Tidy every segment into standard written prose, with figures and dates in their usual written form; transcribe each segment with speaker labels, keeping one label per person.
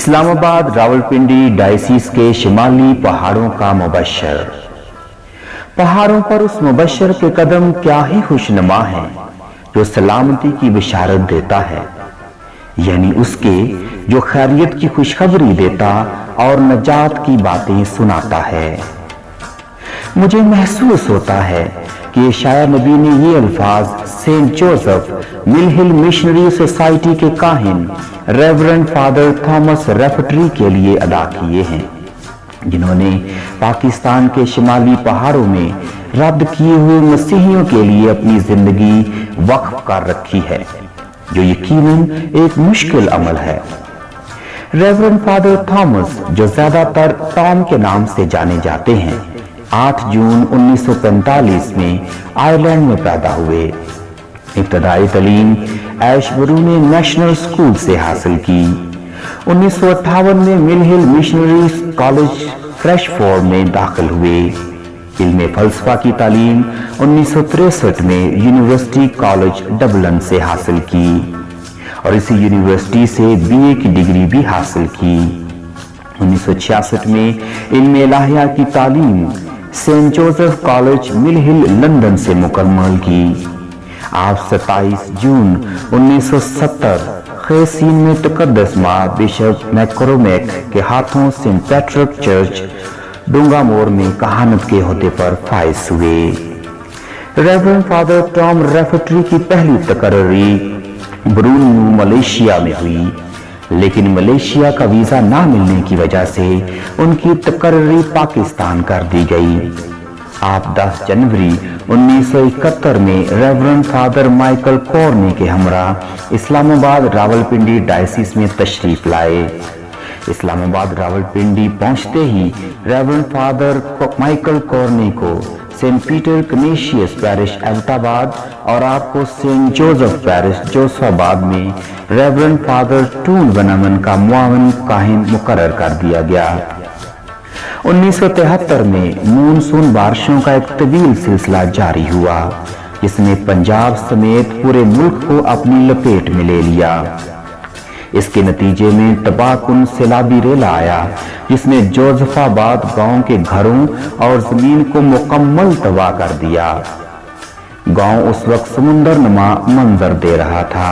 Speaker 1: اسلام آباد راولپنڈی ڈائسیس کے شمالی پہاڑوں کا مبشر۔ پہاڑوں پر اس مبشر کے قدم کیا ہی خوشنما ہیں جو سلامتی کی بشارت دیتا ہے، یعنی اس کے جو خیریت کی خوشخبری دیتا اور نجات کی باتیں سناتا ہے۔ مجھے محسوس ہوتا ہے کہ شاعر نبی نے یہ الفاظ سینٹ جوزف مل ہل مشنری سوسائٹی کے کاہن ریورنڈ فادر تھامس ریفٹری کے لیے ادا کیے ہیں، جنہوں نے پاکستان کے شمالی پہاڑوں میں رد کیے ہوئے مسیحیوں کے لیے اپنی زندگی وقف کر رکھی ہے، جو یقیناً ایک مشکل عمل ہے۔ ریورنڈ فادر تھامس، جو زیادہ تر ٹام کے نام سے جانے جاتے ہیں، 8 جون 1945 میں آئرلینڈ میں پیدا ہوئے۔ ابتدائی تعلیم ایش برو نیشنل سکول سے حاصل کی۔ 1958 میں مل ہل مشنری کالج فریش فورڈ میں داخل ہوئے۔ علم فلسفہ کی تعلیم 1963 میں یونیورسٹی کالج ڈبلن سے حاصل کی اور اسی یونیورسٹی سے BA کی ڈگری بھی حاصل کی۔ 1966 میں علم الہیہ کی تعلیم سینٹ جوزف کالج مل ہل لندن سے مکمل کی۔ آپ 27 جون 1970 خیسین میں تقدس ماں بشپ میکرومیک کے ہاتھوں سینٹ پیٹرک چرچ ڈونگا مور میں کہانت کے عہدے پر فائز ہوئے۔ ریورنڈ فادر ٹام ریفٹری کی پہلی تقرری برونیو ملیشیا میں ہوئی، لیکن ملیشیا کا ویزا نہ ملنے کی وجہ سے ان کی تقرری پاکستان کر دی گئی۔ آپ 10 جنوری 1971 میں ریورنڈ فادر مائیکل کورنی کے ہمراہ اسلام آباد راولپنڈی ڈائسیس میں تشریف لائے۔ اسلام آباد راولپنڈی پہنچتے ہی ریورنڈ فادر مائیکل کورنی کو سینٹ پیٹر کنیشیس پیرش ایبٹ آباد اور آپ کو سینٹ جوزف پیرش جوسف آباد میں ریورنڈ فادر ٹون ونمن کا معاون کاہن مقرر کر دیا گیا۔ 1973 میں مونسون بارشوں کا ایک طویل سلسلہ جاری ہوا، جس نے پنجاب سمیت پورے ملک کو اپنی لپیٹ میں لے لیا۔ اس کے نتیجے میں تباہ کن سیلابی ریلا آیا، جس نے جوزف آباد گاؤں کے گھروں اور زمین کو مکمل تباہ کر دیا۔ گاؤں اس وقت سمندر نما منظر دے رہا تھا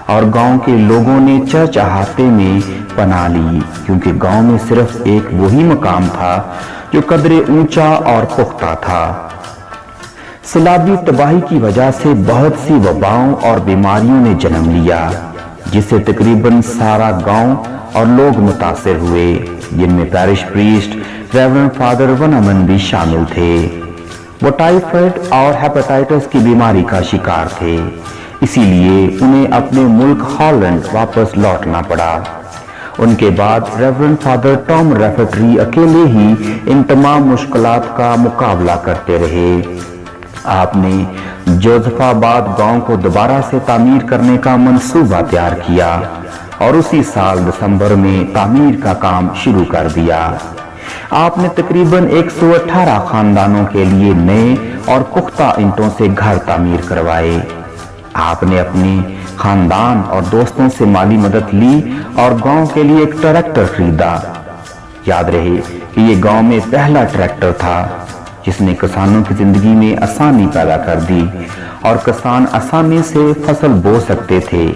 Speaker 1: اور گاؤں کے لوگوں نے چہچہاتے میں پناہ لی، کیونکہ گاؤں میں صرف ایک وہی مقام تھا جو قدرے اونچا اور پختہ تھا۔ سیلابی تباہی کی وجہ سے بہت سی وباؤں اور بیماریوں نے جنم لیا، جس سے تقریباً سارا گاؤں اور لوگ متاثر ہوئے، جن میں پیرش پریسٹ ریورنڈ فادر ونمن بھی شامل تھے۔ وہ ٹائیفائڈ اور ہیپاٹائٹس کی بیماری کا شکار تھے، اسی لیے انہیں اپنے ملک ہالینڈ واپس لوٹنا پڑا۔ ان کے بعد ریورنڈ فادر ٹام ریفٹری اکیلے ہی ان تمام مشکلات کا مقابلہ کرتے رہے۔ آپ نے جوزف آباد گاؤں کو دوبارہ سے تعمیر کرنے کا منصوبہ تیار کیا اور اسی سال دسمبر میں تعمیر کا کام شروع کر دیا۔ آپ نے تقریباً 118 خاندانوں کے لیے نئے اور پختہ اینٹوں سے گھر تعمیر کروائے۔ آپ نے اپنے خاندان اور دوستوں سے مالی مدد لی اور گاؤں کے لیے ایک ٹریکٹر خریدا۔ یاد رہے کہ یہ گاؤں میں پہلا ٹریکٹر تھا جس نے کسانوں کی زندگی میں آسانی پیدا کر دی اور کسان آسانی سے فصل بو سکتے تھے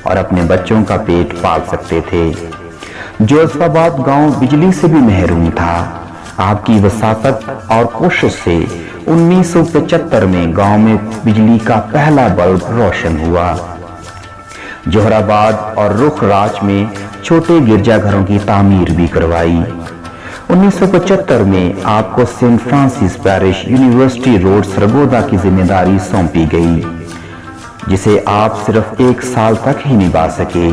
Speaker 1: اور اپنے بچوں کا پیٹ پال سکتے تھے۔ جوزف آباد گاؤں بجلی سے بھی محروم تھا۔ آپ کی وساطت اور کوشش سے 1975 میں گاؤں میں بجلی کا پہلا بلب روشن ہوا۔ جوہر آباد اور رخ راج میں چھوٹے گرجا گھروں کی تعمیر بھی کروائی۔ 1975 میں آپ کو Saint Francis Parish University Road Sargodha کی ذمہ داری سونپی گئی، جسے آپ صرف 1 سال تک ہی نبھا سکے،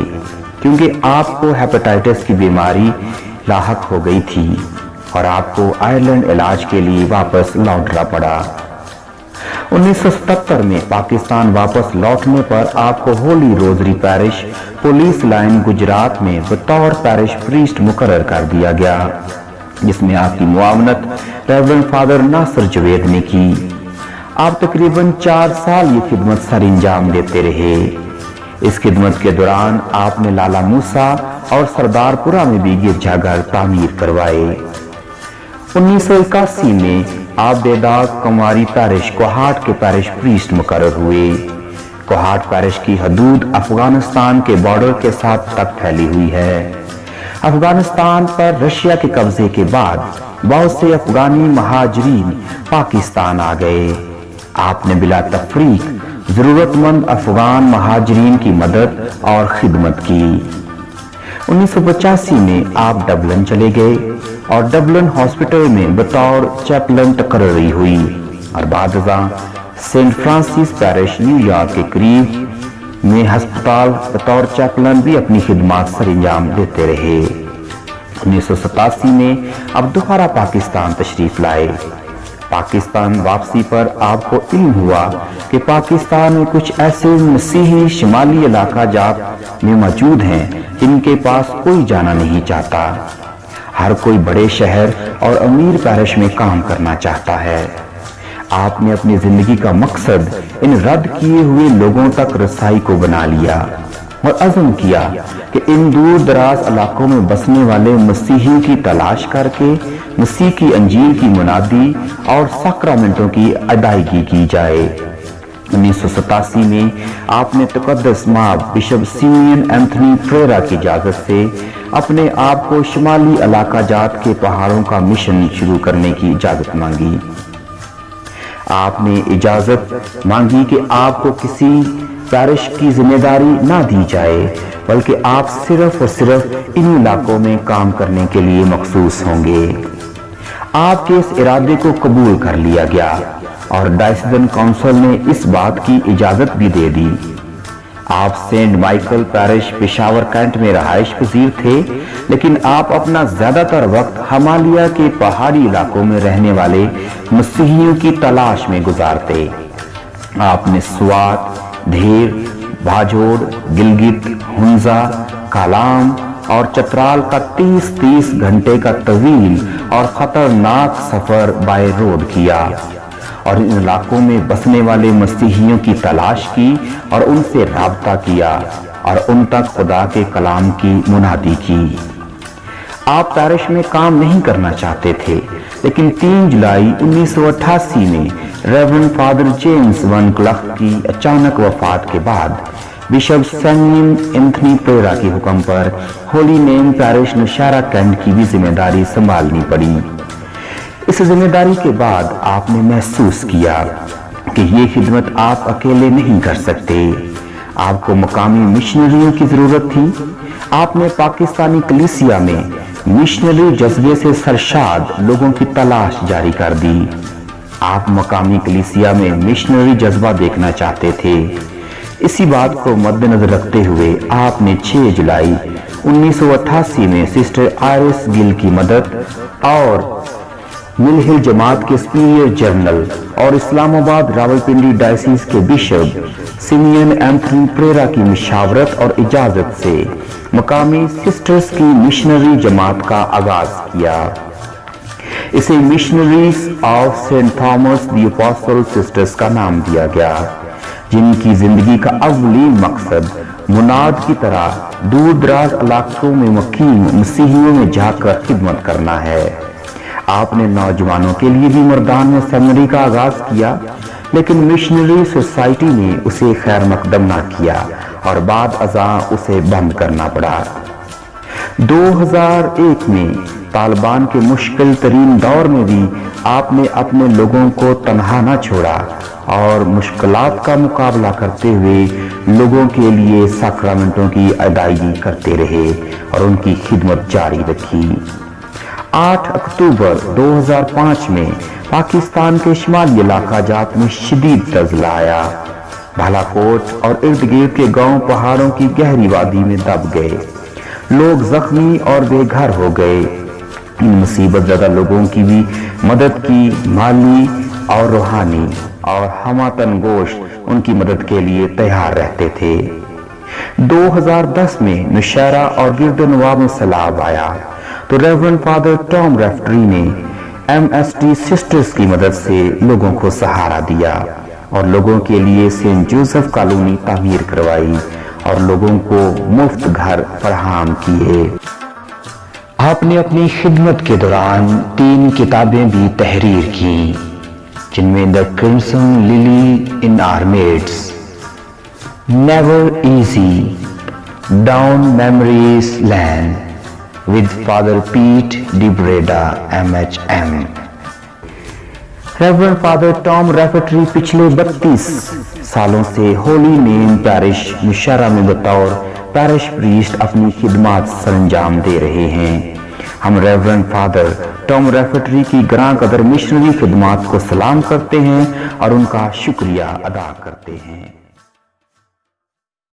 Speaker 1: کیونکہ آپ کو ہیپاٹائٹس کی بیماری لاحق ہو گئی تھی اور آپ کو آئرلینڈ علاج کے لیے واپس لوٹنا پڑا۔ 1977 میں پاکستان واپس لوٹنے پر آپ کو Holy Rosary Parish Police Line Gujrat میں بطور پیرش پریسٹ مقرر کر دیا گیا، جس میں آپ کی معاونت ریورنڈ فادر ناصر جوید نے کی۔ آپ تقریباً 4 سال یہ خدمت سر انجام دیتے رہے۔ اس خدمت کے دوران آپ نے لالا موسا اور سردار پورہ میں بھی گرجا گھر تعمیر کروائے۔ 1981 میں آپ بیداغ کنواری پیرش کوہاٹ کے پیرش پریسٹ مقرر ہوئے۔ کوہاٹ پیرش کی حدود افغانستان کے بارڈر کے ساتھ تک پھیلی ہوئی ہے۔ افغانستان پر رشیا کے قبضے کے بعد بہت سے افغانی مہاجرین پاکستان آ گئے۔ آپ نے بلا تفریق ضرورت مند افغان مہاجرین کی مدد اور خدمت کی۔ 1985 میں آپ ڈبلن چلے گئے اور ڈبلن ہاسپٹل میں بطور چیپلن تقرری ہوئی اور بعد ازاں Saint Francis Parish New York کے قریب میں ہسپتال بطور چیپلن بھی اپنی خدمات سر انجام دیتے رہے۔ 1987 میں اب دوبارہ پاکستان تشریف لائے۔ پاکستان واپسی پر آپ کو علم ہوا کہ پاکستان میں کچھ ایسے مسیحی شمالی علاقہ جات میں موجود ہیں جن کے پاس کوئی جانا نہیں چاہتا۔ ہر کوئی بڑے شہر اور امیر پیرش میں کام کرنا چاہتا ہے۔ آپ نے اپنی زندگی کا مقصد ان رد کیے ہوئے لوگوں تک رسائی کو بنا لیا اور عزم کیا کہ ان دور دراز علاقوں میں بسنے والے مسیحیوں کی تلاش کر کے مسیح کی انجیل کی منادی اور ساکرامنٹوں کی ادائیگی کی جائے۔ 1987 میں آپ نے تقدس ماب بشپ سیمین اینتھنی پریرا کی اجازت سے اپنے آپ کو شمالی علاقہ جات کے پہاڑوں کا مشن شروع کرنے کی اجازت مانگی۔ آپ نے اجازت مانگی کہ آپ کو کسی پیرش کی ذمہ داری نہ دی جائے بلکہ آپ صرف اور صرف ان علاقوں میں کام کرنے کے لیے مخصوص ہوں گے۔ آپ کے اس ارادے کو قبول کر لیا گیا اور ڈائسیزن کونسل نے اس بات کی اجازت بھی دے دی۔ آپ Saint Michael Parish Peshawar Cantt میں رہائش پذیر تھے، لیکن آپ اپنا زیادہ تر وقت ہمالیہ کے پہاڑی علاقوں میں رہنے والے مسیحیوں کی تلاش میں گزارتے۔ آپ نے سوات، دھیر، بھاجوڑ، گلگت، ہنزا، کالام اور چترال کا 30 گھنٹے کا طویل اور خطرناک سفر بائی روڈ کیا اور ان علاقوں میں بسنے والے مسیحیوں کی تلاش کی اور ان سے رابطہ کیا اور ان تک خدا کے کلام کی منادی کی۔ آپ پیرش میں کام نہیں کرنا چاہتے تھے، لیکن 3 جولائی 1988 میں ریورنڈ فادر جیمز ون کلخ کی اچانک وفات کے بعد بشپ سیمین اینتھنی پریرا کے حکم پر ہولی نیم پیرش نوشہرہ کینٹ کی بھی ذمہ داری سنبھالنی پڑی۔ اس ذمہ داری کے بعد آپ نے محسوس کیا کہ یہ خدمت آپ اکیلے نہیں کر سکتے۔ آپ کو مقامی مشنریوں کی ضرورت تھی۔ آپ نے پاکستانی کلیسیا میں مشنری جذبے سے سرشاد لوگوں کی تلاش جاری کر دی۔ آپ مقامی کلیسیا میں مشنری جذبہ دیکھنا چاہتے تھے۔ اسی بات کو مد نظر رکھتے ہوئے آپ نے 6 جولائی 1988 میں سسٹر آئرس گل کی مدد اور مل ہل جماعت کے سپیریئر جنرل اور اسلام آباد راولپنڈی ڈائسیس کے بشپ سیمین اینتھنی پریرا کی مشاورت اور اجازت سے مقامی سسٹرز کی مشنری جماعت کا آغاز کیا۔ اسے missionaries of saint Thomas the apostle sisters کا نام دیا گیا، جن کی زندگی کا اولین مقصد مناد کی طرح دور دراز علاقوں میں مقیم مسیحیوں میں جا کر خدمت کرنا ہے۔ آپ نے نوجوانوں کے لیے بھی مردان میں سیمنری کا آغاز کیا، لیکن مشنری سوسائٹی نے اسے خیر مقدم نہ کیا اور بعد ازاں اسے بند کرنا پڑا۔ 2001 میں طالبان کے مشکل ترین دور میں بھی آپ نے اپنے لوگوں کو تنہا نہ چھوڑا اور مشکلات کا مقابلہ کرتے ہوئے لوگوں کے لیے ساکرامنٹوں کی ادائیگی کرتے رہے اور ان کی خدمت جاری رکھی۔ 8 اکتوبر 2005 میں پاکستان کے شمالی علاقہ جات میں شدید زلزلہ آیا۔ بھالا کوٹ اور ارد گرد کے گاؤں پہاڑوں کی گہری وادی میں دب گئے، لوگ زخمی اور بے گھر ہو گئے۔ ان مصیبت زدہ لوگوں کی بھی مدد کی، مالی اور روحانی، اور ہماتن گوش ان کی مدد کے لیے تیار رہتے تھے۔ 2010 میں نوشہرہ اور گرد نواح میں سیلاب آیا تو ریورنڈ فادر ٹام ریفٹری نے MST سسٹرز کی مدد سے لوگوں کو سہارا دیا اور لوگوں کے لیے سینٹ جوزف کالونی تعمیر کروائی اور لوگوں کو مفت گھر فراہم کیے۔ آپ نے اپنی خدمت کے دوران 3 کتابیں بھی تحریر کی، جن میں the crimson lily in our midst, never easy, down memories lane with father Pat de Breda MHM۔ Reverend father Tom ریفرٹری پچھلے 32 سالوں سے ہولی نیم پیرش مشرہ میں بطور پیرش پریسٹ اپنی خدمات سر انجام دے رہے ہیں۔ ہم ریورنڈ فادر ٹام ریفرٹری کی گراں قدر مشنری خدمات کو سلام کرتے ہیں اور ان کا شکریہ ادا کرتے ہیں۔